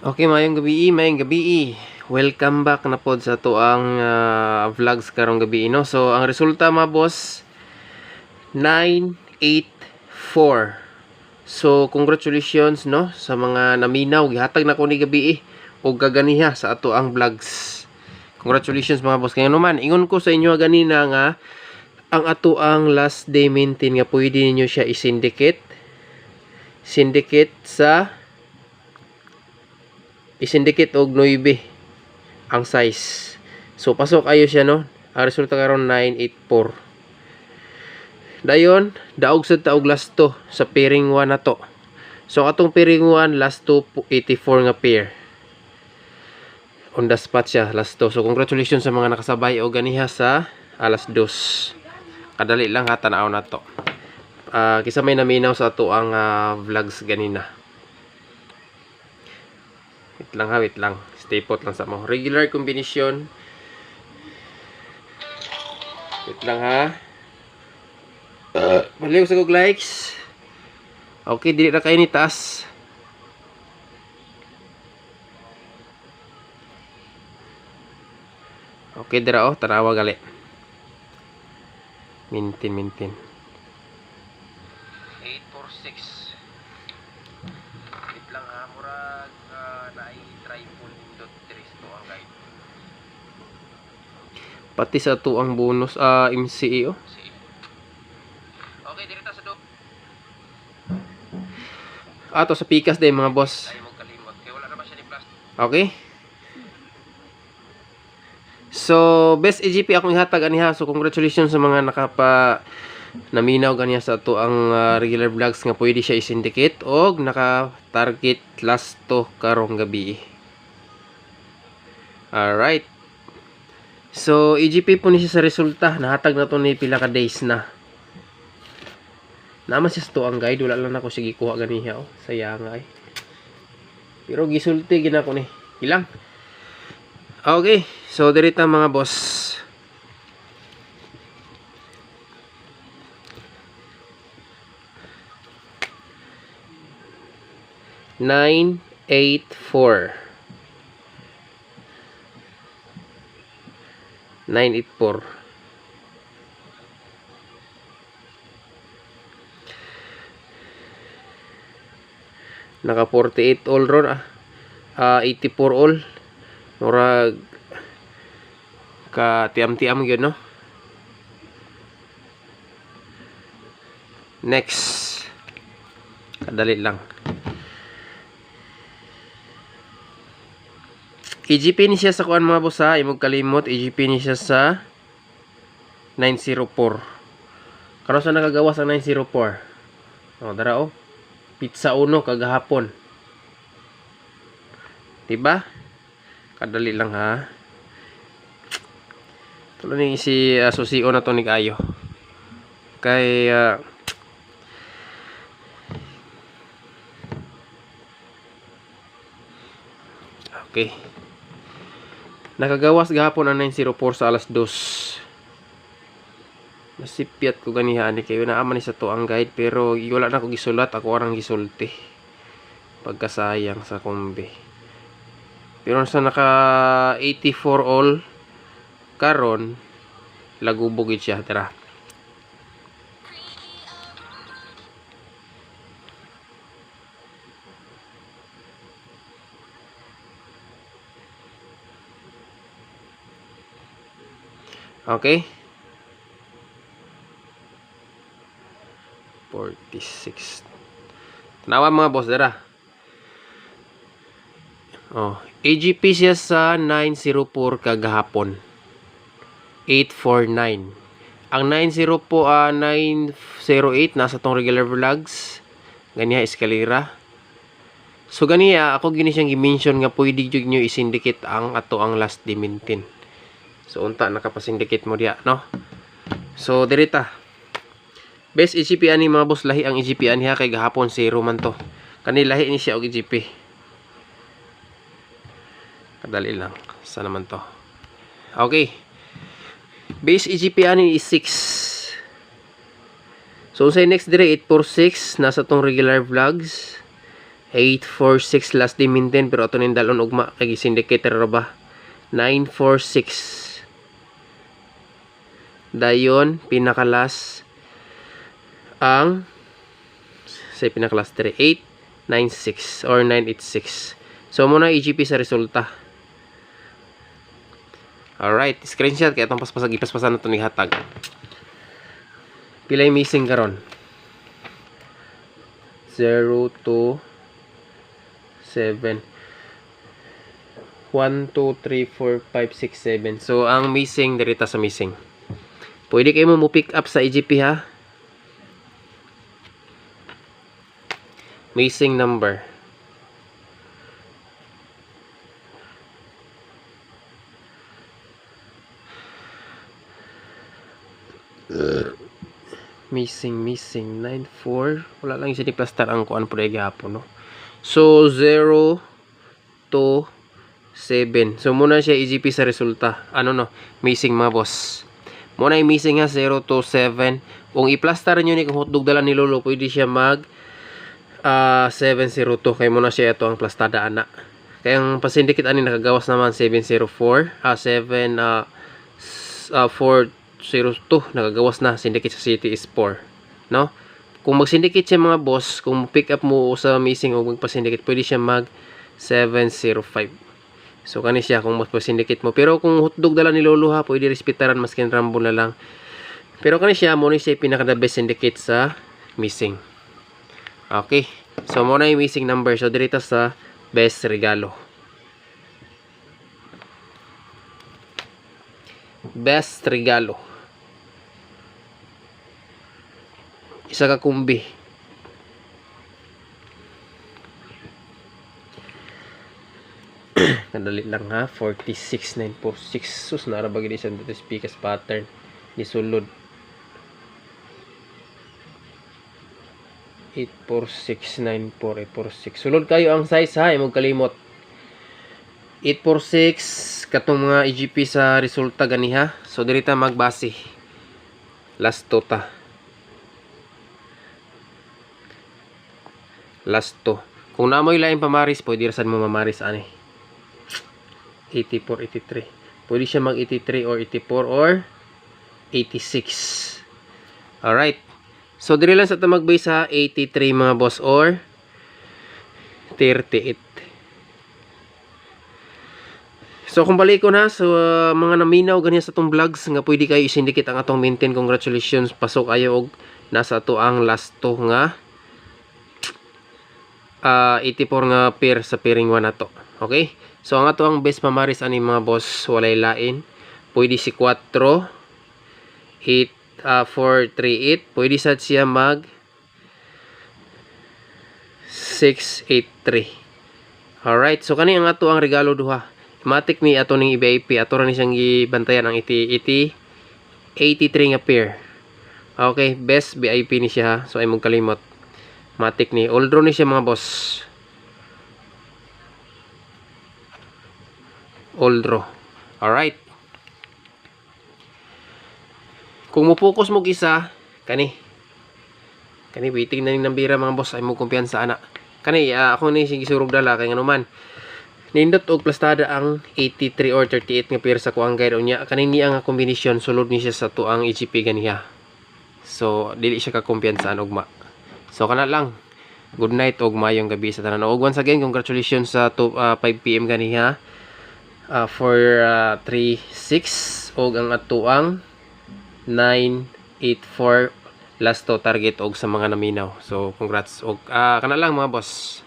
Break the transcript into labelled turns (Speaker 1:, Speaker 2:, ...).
Speaker 1: Okay, mayong gabi. Welcome back na pod sa tuang vlogs karong gabi, no. So ang resulta mga boss 984. So congratulations, no, sa mga naminaw. Gihatag na ko ni gabi og kaganiha sa ato ang vlogs. Congratulations mga boss. Kaya naman ingon ko sa inyo ganina nga ang ato ang last day maintain nga pwede niyo siya i-syndicate og 9 ang size. So pasok ayo siya, no. Ang resulta karon 984. Dayon daog sad ta og last to sa pairing 1 na to. So atong pairing 1 last to 84 nga pair. On the spot siya last to. So congratulations sa mga nakasabay o ganiha sa alas 2. Kadali lang ha, tanaw na to. Kisa may naminaw sa ato ang vlogs ganina. Wait lang. Stay put lang sa mo. Regular combination. Wait lang ha. Baliw sa kog likes. Okay, dili na kayo ni taas. Okay, dira tanawa gali. Mintin. 846. Wait lang ha, murag na-triple.3 ang guide. Pati sa to ang bonus MCE Okay, dito sa do. Ato sa pikas day mga boss. Ay mo kalimot. Kaya wala na ba siya ni plastic. Okay. So, best EGP akong ihatag aniha. So, congratulations sa mga naminaw ganiya sa ato ang regular vlogs nga pwede siya i-syndicate og naka-target last to karong gabi. Alright. So, EGP po ni siya sa resulta. Nahatag na to ni pila ka days na. Naman siya sa to ang guide. Wala lang ako sige kuha ganiha. Sayang ay. Pero gisulti gina ko ni. Ilang. Okay. So, dirita mga boss. Nine, 8-4. 984. Naka 48 all ron 84 all. Murag ka tiam-tiam gyud, no. Next. Kadali lang. EGP ni siya sa kuan mga boss ha. Imog kalimot, EGP ni siya sa 904. Karon sa nakagawas ang 904. Dara Pizza Uno kagahapon. Diba? Kadali lang ha. Tulo ni si Susio na to ni kayo. Kay okay. Nakagawas gahapon ang 904 sa alas 2. Nasipyat ko ganiha ni kayo na aman ni sa to ang guide pero wala na ko gisulat, ako arang gisulti. Pagkasayang sa kombe. Pero sa naka 84 all karon lagubog gid siya tara. Okay. 46. Tanawa mga boss dara. AGP siya sa 904 kagahapon. 849. Ang 908 nasa tong regular vlogs. Ganiya eskalera. So ganiya ako gini siyang gi-mention nga pwede jud nyo i-syndicate ang ato ang last day maintain. So unta nakapasindicate mo diya, no? So dirita. Best EGP ani mga boss, lahi ang EGP ani ha kay gahapon 0 man to. Kani lahi ni siya og EGP. Kadali lang. Sa naman to. Okay. Base EGP ani is 6. So, sa next dire 846 nasa tong regular vlogs. 846 last di maintain pero ato ning dalon ugma kay syndicate ra ba. 946 dayon pinakalas ang say pinakalas 896 or 986. So muna EGP sa resulta. Alright, screenshot kaya itong ipaspasan na ito ni hatag. Pilay missing karon 0, 2, 7 1, 2, 3, 4, 5, 6, 7. So ang missing dirita sa missing. Pwede kayo mo pick up sa EGP ha. Missing number missing 94 wala lang siya di plaster ang kuan po dahil hapon no. So 0 to 7. So muna siya EGP sa resulta. Ano no? Missing mga boss. Muna yung missing ha 0 to 7. Kung i-plaster nyo ni kung hotdog dala ni Lolo, pwede siya mag 702. Kaya muna siya ito ang plastada ana. Kaya ang pasindikit ani nakagawas naman 704 402 nakagawas na syndicate sa city is 4 no. Kung mag-syndicate siya mga boss, kung pick up mo sa missing o magpa-syndicate, pwede siya mag 705. So kani siya kung magpa-syndicate mo. Pero kung hotdog dala ni Lolo ha, pwede respetaran maskin Rambo na lang. Pero kani siya mo ni siya pinaka the best syndicate sa missing. Okay. So mo na yung missing number. So dirita sa best regalo. Best regalo. Isa ka kumbi. Kadali lang ha. 46946. Sus narabag di siya dito speakers pattern. Nisulod. 84694 846. Sulod kayo ang size ha. Imog kalimot. 846 katong mga EGP sa resulta gani ha. So dirita magbase. Last to ta. Last to. Kung namoy lain pamaris, pwede rasan mo mamaris ani. 84, 83. Pwede siya mag 83 or 84 or 86. Alright. So diri lang sa ta magbase sa 83 mga boss or 38. So kung balik ko na so mga naminaw ganyan sa tong vlogs nga pwede kayo isindikit ang atong maintain, congratulations, pasok kayo og nasa ato ang last to nga 84 nga pair sa pairing 1 nato. Okay? So ang ato ang best pamaris ani mga boss walay lain. Pwede si 4 8 4 3 8. Pwede sad siya mag 6 8 3. Alright, so kani ang ato ang regalo duha. Matik ni ato ning VIP, ato ra ni siyang gibantayan ang 83 nga pair. Okay, best VIP ni siya ha. So ay mong kalimot. Matik ni old draw ni siya mga boss. Old draw. Alright. Kung mo focus mo isa, kani waiting na ning nambira mga boss ay mo kumpiyansa ana. Kani ako ni sige surog dala kay nganuman. Nindot og plastada ang 83 or 38 nga pair sa kuang guide unya. Kani ni ang kombinasyon sulod ni siya sa tuang EGP ganiha. So dili siya ka kumpiyansa ugma. So kana lang. Good night og mayong gabi sa tanan. Og once again, congratulations sa 5 PM ganiha. For 3-6 og ang atuang 9-8-4 last to target og sa mga naminaw. So congrats og kana lang mga boss.